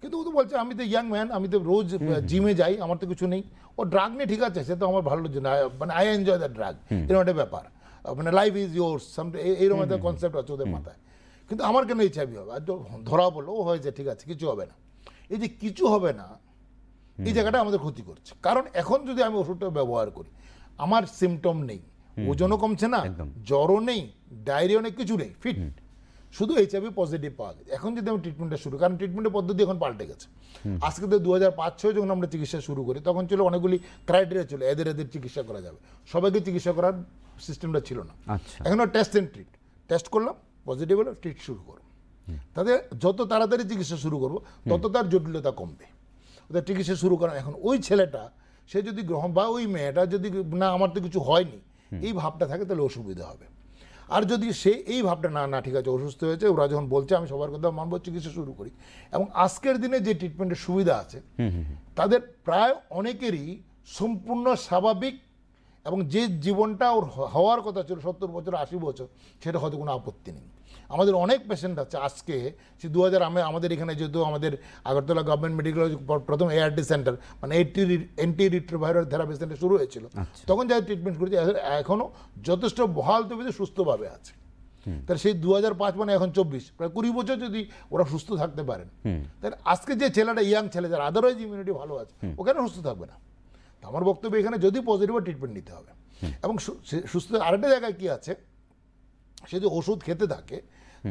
Speaker 2: কিন্তু ও তো বলছে আমি তো ইয়াং ম্যান, আমি তো রোজ জিমে যাই, আমার তো কিছু নেই। ও ড্রাগ নিয়ে ঠিক আছে, সে তো আমার ভালো জন্য, মানে আই এনজয় দ্য ড্রাগ, এরকম একটা ব্যাপার, মানে লাইফ ইজ ইয়োর্স, এইরকম একটা কনসেপ্ট আছে ওদের মাথায়। কিন্তু আমার কেন HIV হবে? আর ধরা বললো ও হয়েছে, ঠিক আছে, কিছু হবে না। এই যে কিছু হবে না, এই জায়গাটা আমাদের ক্ষতি করছে। কারণ এখন যদি আমি ওষুধটা ব্যবহার করি, আমার সিমটম নেই, ওজনও কমছে না, জ্বরও নেই, ডায়রিয়া নেই, কিছু নেই, ফিট, শুধু HIV পজিটিভ পাওয়া গেছে। এখন যদি আমি ট্রিটমেন্টটা শুরু, কারণ ট্রিটমেন্টের পদ্ধতি এখন পাল্টে গেছে। আজকে তো 2005-06 যখন আমরা চিকিৎসা শুরু করি, তখন ছিল অনেকগুলি ক্রাইটেরিয়া ছিল, এদের চিকিৎসা করা যাবে, সবাইকে চিকিৎসা করার সিস্টেমটা ছিল না। এখন টেস্ট অ্যান্ড ট্রিট, টেস্ট করলাম, পজিটিভ হলো, ট্রিট শুরু করো। তাদের যত তাড়াতাড়ি চিকিৎসা শুরু করবো, তত তার জটিলতা কমবে। ওদের চিকিৎসা শুরু করা, এখন ওই ছেলেটা সে যদি গ্রহণ, বা ওই মেয়েটা যদি না আমার তো কিছু হয়নি এই ভাবটা থাকে, তাহলে অসুবিধা হবে। আর যদি সে এই ভাবটা না ঠিক আছে, অসুস্থ হয়েছে, ওরা যখন বলছে আমি সবার কথা মানব, চিকিৎসা শুরু করি। এবং আজকের দিনে যে ট্রিটমেন্টের সুবিধা আছে, তাদের প্রায় অনেকেরই সম্পূর্ণ স্বাভাবিক, এবং যে জীবনটা ওর হওয়ার কথা ছিল 70 বছর 80 বছর, সেটা হয়তো কোনো আপত্তি নেই। আমাদের অনেক পেশেন্ট আছে আজকে, সে 2000 আমাদের এখানে যেহেতু আমাদের আগরতলা গভর্নমেন্ট মেডিকেল প্রথম ART সেন্টার, মানে অ্যান্টি রিট্রোভাইরাল থেরাপি সেন্টার শুরু হয়েছিল, তখন যারা ট্রিটমেন্ট করেছে এখনও যথেষ্ট বহাল তবিতে সুস্থভাবে আছে। তাহলে সেই 2005 মানে এখন 24, প্রায় 20 বছর যদি ওরা সুস্থ থাকতে পারেন, তাহলে আজকে যে ছেলেটা ইয়াং ছেলে, যার আদারওয়াইজ ইমিউনিটি ভালো আছে, ওখানে সুস্থ থাকবে না। আমার বক্তব্য এখানে যদি পজিটিভ ট্রিটমেন্ট নিতে হবে। এবং সুস্থ আরেকটা জায়গায় কি আছে, সে যদি ওষুধ খেতে থাকে,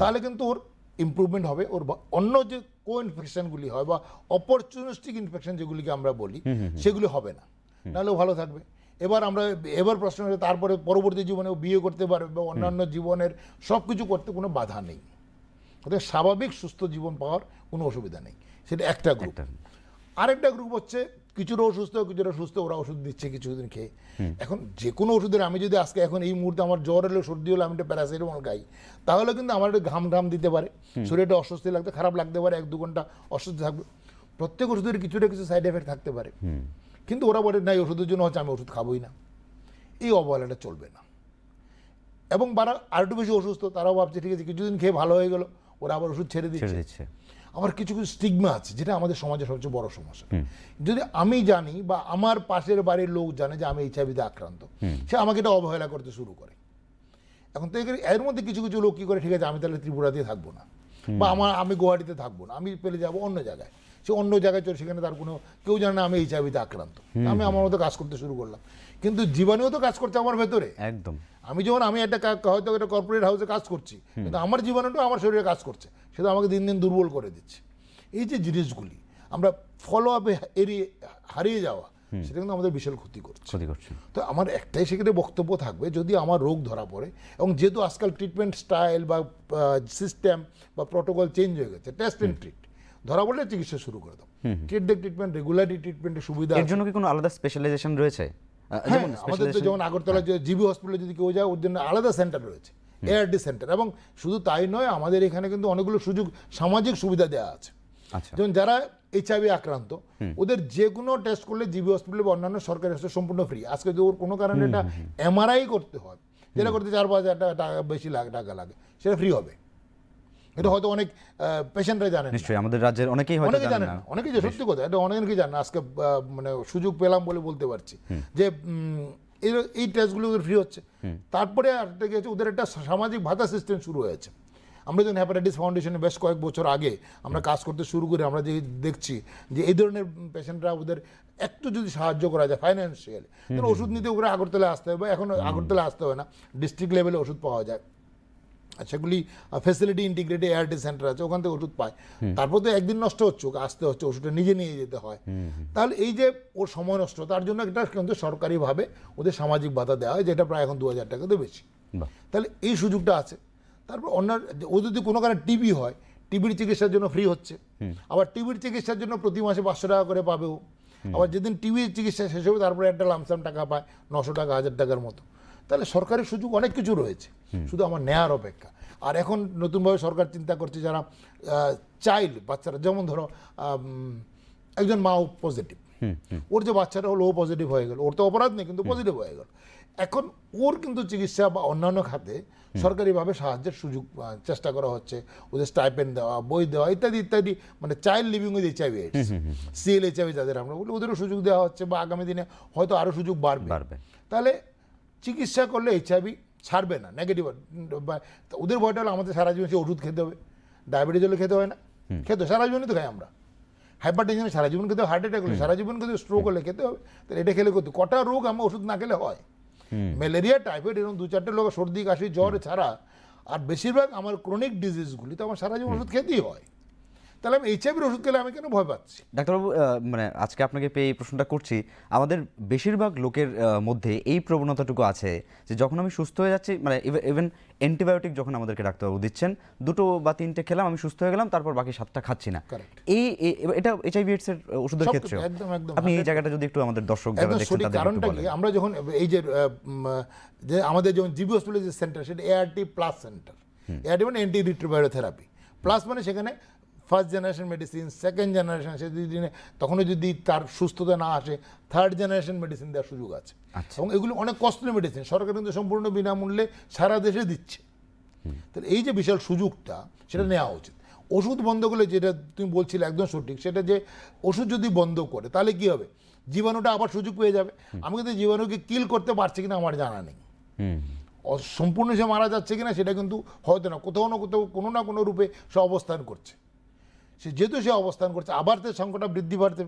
Speaker 2: তাহলে কিন্তু ওর ইমপ্রুভমেন্ট হবে, ওর অন্য যে ইনফেকশনগুলি হয় বা অপরচুনিস্টিক ইনফেকশন যেগুলিকে আমরা বলি, সেগুলি হবে না, নাহলেও ভালো থাকবে। এবার প্রশ্ন হলে তারপরে পরবর্তী জীবনে বিয়ে করতে পারবে বা অন্যান্য জীবনের সব কিছু করতে কোনো বাধা নেই। অর্থাৎ স্বাভাবিক সুস্থ জীবন পাওয়ার কোনো অসুবিধা নেই। সেটা একটা গ্রুপ। আরেকটা গ্রুপ হচ্ছে কিছুটা অসুস্থ, কিছুটা সুস্থ, ওরা ওষুধ দিচ্ছে কিছুদিন খেয়ে। এখন যে কোনো ওষুধের, আমি যদি আজকে এখন এই মুহূর্তে আমার জ্বর হলো, সর্দি হলো, আমি একটা প্যারাসিটামল খাই, তাহলে কিন্তু আমার একটা ঘাম দিতে পারে, শরীরটা অস্বস্তি লাগতে, খারাপ লাগতে পারে, 1-2 ঘন্টা অস্বস্তি থাকবে। প্রত্যেক ওষুধের কিছুটা কিছু সাইড এফেক্ট থাকতে পারে, কিন্তু ওরা বলে না এই ওষুধের জন্য হচ্ছে আমি ওষুধ খাবোই না। এই অবহেলাটা চলবে না। এবং যারা আরেকটু বেশি অসুস্থ, তারাও ভাবছে ঠিক আছে কিছুদিন খেয়ে ভালো হয়ে গেল, ওরা আবার ওষুধ ছেড়ে দিচ্ছে। আবার কিছু কিছু স্টিগমা আছে, যেটা আমাদের সমাজের সবচেয়ে বড় সমস্যা। যদি আমি জানি বা আমার পাশের বাড়ির লোক জানে যে আমি HIV-তে আক্রান্ত, সে আমাকে এটা অবহেলা করতে শুরু করে। এখন তো এর মধ্যে কিছু কিছু লোক কী করে, ঠিক আছে আমি তাহলে ত্রিপুরাতে থাকবো না, বা আমি গুয়াহাটিতে থাকবো না, আমি পেলে যাবো অন্য জায়গায়। সে অন্য জায়গায় চলে, সেখানে তার কোনো কেউ জানে না আমি HIV-তে আক্রান্ত, আমি আমার মতো কাজ করতে শুরু করলাম। কিন্তু জীবাণুও তো কাজ করছে আমার ভেতরে। একদম। আমি একটা হয়তো একটা কর্পোরেট হাউসে কাজ করছি, কিন্তু আমার জীবাণুটা আমার শরীরে কাজ করছে, সেটা আমাকে দিন দিন দুর্বল করে দিচ্ছে। এই যে জিনিসগুলি আমরা ফলো আপে হারিয়ে যাওয়া, সেটা কিন্তু আমাদের বিশাল ক্ষতি করছে। তো আমার একটাই সেক্ষেত্রে বক্তব্য থাকবে, যদি আমার রোগ ধরা পড়ে, এবং যেহেতু আজকাল ট্রিটমেন্ট স্টাইল বা সিস্টেম বা প্রোটোকল চেঞ্জ হয়ে গেছে, টেস্ট অ্যান্ড ট্রিট, ধরা পড়লে চিকিৎসা শুরু করে দাও। ট্রিটমেন্ট রেগুলারলি ট্রিটমেন্টের সুবিধা,
Speaker 1: এর জন্য কি কোনো আলাদা স্পেশালাইজেশন রয়েছে?
Speaker 2: আমাদের তো যেমন আগরতলা জিবি হসপিটালে যদি কেউ যায়, ওর জন্য আলাদা সেন্টার রয়েছে, ART সেন্টার। এবং শুধু তাই নয়, আমাদের এখানে কিন্তু অনেকগুলো সামাজিক সুবিধা দেওয়া আছে। যেমন যারা HIV আক্রান্ত, ওদের যে কোনো টেস্ট করলে জিবি হসপিটালে বা অন্যান্য সরকারি হসপিটালে সম্পূর্ণ ফ্রি। আজকে যদি ওর কোনো কারণে এটা MRI করতে হয়, যেটা করতে 4-5 হাজার টাকা বেশি টাকা লাগে, সেটা ফ্রি হবে। এটা হয়তো অনেক পেশেন্টরা জানেন না।
Speaker 1: নিশ্চয়ই আমাদের রাজ্যের অনেকেই হয়তো
Speaker 2: অনেকে
Speaker 1: জানেন
Speaker 2: জানেন
Speaker 1: না।
Speaker 2: না, অনেকে যে সত্যি কথা, এটা অনেকে জানেন না। আজকে মানে সুযোগ পেলাম বলে বলতে পারছি যে এই টেস্টগুলো ওদের ফ্রি হচ্ছে। তারপরে আরেকটা কি হচ্ছে, ওদের একটা সামাজিক ভাতা সিস্টেম শুরু হয়েছে। আমরা যখন হ্যাপাটাইটিস ফাউন্ডেশনে বেশ কয়েক বছর আগে আমরা কাজ করতে শুরু করি, আমরা যে দেখছি যে এই ধরনের পেশেন্টরা ওদের একটু যদি সাহায্য করা যায় ফাইন্যান্সিয়ালি, তাহলে ওষুধ নিতে ওরা আগরতলায় আসতে হবে, এখন আগরতলায় আসতে হবে না, ডিস্ট্রিক্ট লেভেলে ওষুধ পাওয়া যায়। সেগুলি ফ্যাসিলিটি ইন্টিগ্রেটেড এআরটি সেন্টার আছে, ওখান থেকে ওষুধ পায়। তারপর তো একদিন নষ্ট হচ্ছে, ওকে আসতে হচ্ছে, ওষুধটা নিজে নিয়ে যেতে হয়। তাহলে এই যে ওর সময় নষ্ট, তার জন্য একটা কিন্তু সরকারিভাবে ওদের সামাজিক ভাতা দেওয়া হয়, যেটা প্রায় এখন 2000 টাকাতে বেশি। তাহলে এই সুযোগটা আছে। তারপর অন্য ও যদি কোনো কারণে টিবি হয়, টিবির চিকিৎসার জন্য ফ্রি হচ্ছে। আবার টিবির চিকিৎসার জন্য প্রতি মাসে 500 টাকা করে পাবেও। আবার যেদিন টিবির চিকিৎসা শেষ হবে তারপরে একটা লামসাম টাকা পায়, 900 টাকা 1000 টাকার মতো। তাহলে সরকারি সুযোগ অনেক কিছু রয়েছে, শুধু আমার নেয়ার অপেক্ষা। আর এখন নতুনভাবে সরকার চিন্তা করছে যারা চাইল্ড বাচ্চারা, যেমন ধরো একজন মা পজিটিভ, ওর যে বাচ্চাটা হলো ও পজিটিভ হয়ে গেল, ওর তো অপরাধ নেই কিন্তু পজিটিভ হয়ে গেল, এখন ওর কিন্তু চিকিৎসা বা অন্যান্য খাতে সরকারিভাবে সাহায্যের সুযোগ চেষ্টা করা হচ্ছে। ওদের স্টাইপেন্ড দেওয়া, বই দেওয়া ইত্যাদি ইত্যাদি, মানে child living with HIV AIDS, CLHIV যাদের আমরা বলি, ওদেরও সুযোগ দেওয়া হচ্ছে, বা আগামী দিনে হয়তো আরও সুযোগ বাড়বে। তাহলে চিকিৎসা করলে এইচআইভি ছাড়বে না, নেগেটিভ। ওদের ভয়টা হলো আমাদের সারা জীবন সে ওষুধ খেতে হবে। ডায়াবেটিস হলে খেতে হয় না, খেতে সারা জীবনই তো খাই আমরা। হাইপার টেনশনে সারা জীবন খেতে হবে, হার্ট অ্যাটাক হলে সারা জীবন খেতে, স্ট্রোক হলে খেতে হবে। তাহলে এটা খেলে করতে কটা রোগ আমরা ওষুধ না খেলে হয়। ম্যালেরিয়া, টাইফয়েড, এরকম 2-4টে লোক সর্দি কাশি জ্বর ছাড়া আর বেশিরভাগ আমার ক্রনিক ডিজিজগুলি তো আমার সারা জীবন ওষুধ খেতেই হয়। তাহলে আমি এইচআইভির ওষুধ খেলে আমি কেন ভয় পাচ্ছি?
Speaker 1: ডাক্তারবাবু, মানে আজকে আপনাকে পেয়ে এই প্রশ্নটা করছি। আমাদের বেশিরভাগ লোকের মধ্যে এই প্রবণতাটুকু আছে যে যখন আমি সুস্থ হয়ে যাচ্ছি, মানে ইভেন অ্যান্টিবায়োটিক যখন আমাদেরকে ডাক্তারবাবু দিচ্ছেন, 2 বা 3টে খেলাম, আমি সুস্থ হয়ে গেলাম, তারপর বাকি 7টা খাচ্ছি না। এটা এইচআইভি এডস এর ওষুধের ক্ষেত্রে আপনি এই জায়গাটা যদি একটু আমাদের দর্শক যারা দেখছেন তাদের
Speaker 2: কারণটা কি, আমরা যখন এই যে আমাদের যেমন জিবি হসপিটালের যে সেন্টার, সেটা এআরটি প্লাস সেন্টার। এআরটি মানে অ্যান্টি রিট্রোভাইরাল থেরাপি, প্লাস মানে সেখানে first generation medicine, second generation, সে দিনে তখনও যদি তার সুস্থতা না আসে, থার্ড জেনারেশন মেডিসিন দেওয়ার সুযোগ আছে। এবং এগুলো অনেক কস্টলি মেডিসিন, সরকার কিন্তু সম্পূর্ণ বিনামূল্যে সারা দেশে দিচ্ছে। তাহলে এই যে বিশাল সুযোগটা, সেটা নেওয়া উচিত। ওষুধ বন্ধ করলে, যেটা তুমি বলছিলে একদম সঠিক, সেটা যে ওষুধ যদি বন্ধ করে তাহলে কি হবে, জীবাণুটা আবার সুযোগ পেয়ে যাবে। আমি কিন্তু জীবাণুকে কিল করতে পারছি কিনা আমার জানা নেই, সম্পূর্ণ সে মারা যাচ্ছে কিনা সেটা কিন্তু হয়তো না, কোথাও না কোথাও কোনো না কোনো রূপে সে অবস্থান করছে। সে যেহেতু সে অবস্থান করছে, আবার তার সংখ্যাটা বৃদ্ধি বাড়তে,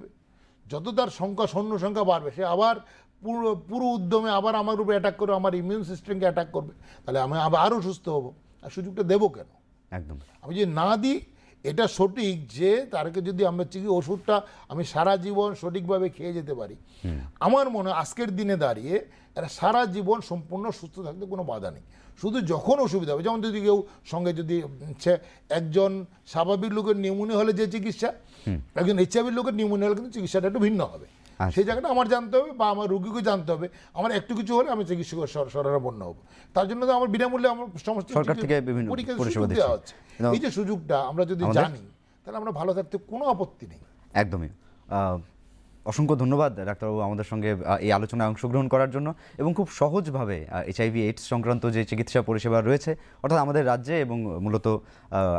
Speaker 2: যত তার সৈন্য সংখ্যা বাড়বে, সে আবার পুরো উদ্যমে আবার আমার উপরে অ্যাটাক করবে, আমার ইমিউন সিস্টেমকে অ্যাটাক করবে। তাহলে আমি আবার আরও সুস্থ হব, আর সুযোগটা দেবো কেন?
Speaker 1: একদম
Speaker 2: আমি যদি না দিই, এটা সঠিক যে তারকে যদি আমরা ওষুধটা আমি সারা জীবন সঠিকভাবে খেয়ে যেতে পারি, আমার মনে হয় আজকের দিনে দাঁড়িয়ে এরা সারা জীবন সম্পূর্ণ সুস্থ থাকতে কোনো বাধা নেই। শুধু যখন অসুবিধা হবে, যেমন যদি কেউ সঙ্গে যদি একজন স্বাভাবিক লোকের নিউমোনিয়া হলে যে চিকিৎসা, একজন এইচআইভির লোকের নিউমোনিয়া হলে কিন্তু চিকিৎসাটা একটু ভিন্ন হবে। সেই জায়গাটা আমার জানতে হবে, বা আমার রোগীকে জানতে হবে। আমার একটু কিছু হলে আমি চিকিৎসকের শরণাপন্ন হবো। তার জন্য তো আমার বিনামূল্যে আমার সমস্ত
Speaker 1: সরকার থেকে বিভিন্ন পরিষেবা
Speaker 2: দেওয়া হচ্ছে। এই যে সুযোগটা আমরা যদি জানি, তাহলে আমরা ভালো থাকতে কোনো আপত্তি নেই।
Speaker 1: একদমই। অসংখ্য ধন্যবাদ ডাক্তারবাবু আমাদের সঙ্গে এই আলোচনায় অংশগ্রহণ করার জন্য, এবং খুব সহজভাবে এইচআইভি এইডস সংক্রান্ত যে চিকিৎসা পরিষেবা রয়েছে অর্থাৎ আমাদের রাজ্যে এবং মূলত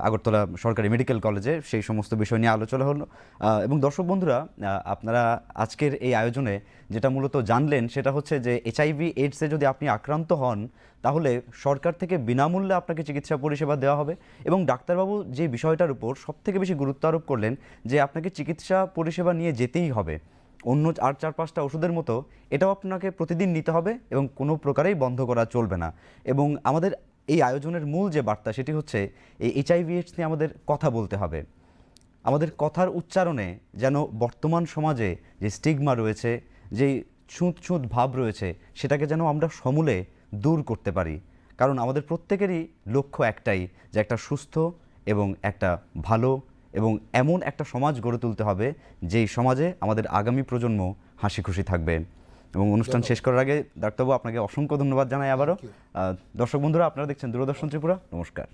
Speaker 1: আগরতলা সরকারি মেডিকেল কলেজে, সেই সমস্ত বিষয় নিয়ে আলোচনা হলো। এবং দর্শক বন্ধুরা, আপনারা আজকের এই আয়োজনে যেটা মূলত জানলেন সেটা হচ্ছে যে এইচআইভি এইডসে যদি আপনি আক্রান্ত হন, তাহলে সরকার থেকে বিনামূল্যে আপনাকে চিকিৎসা পরিষেবা দেওয়া হবে। এবং ডাক্তারবাবু যে বিষয়টার উপর সবথেকে বেশি গুরুত্ব আরোপ করলেন যে আপনাকে চিকিৎসা পরিষেবা নিয়ে যেতেই হবে, অন্য 4-5টা ওষুধের মতো এটাও আপনাকে প্রতিদিন নিতে হবে এবং কোনো প্রকারেই বন্ধ করা চলবে না। এবং আমাদের এই আয়োজনের মূল যে বার্তা সেটি হচ্ছে এই এইচআইভি এইডস নিয়ে আমাদের কথা বলতে হবে। আমাদের কথার উচ্চারণে যেন বর্তমান সমাজে যে স্টিগমা রয়েছে, যেই ছুঁত ছুঁত ভাব রয়েছে, সেটাকে যেন আমরা সমূলে দূর করতে পারি। কারণ আমাদের প্রত্যেকেরই লক্ষ্য একটাই, যে একটা সুস্থ এবং একটা ভালো এবং এমন একটা সমাজ গড়ে তুলতে হবে যেই সমাজে আমাদের আগামী প্রজন্ম হাসি খুশি থাকবে। এবং অনুষ্ঠান শেষ করার আগে ডাক্তারবাবু আপনাকে অসংখ্য ধন্যবাদ জানাই আবারও। দর্শক বন্ধুরা, আপনারা দেখছেন দূরদর্শন ত্রিপুরা। নমস্কার।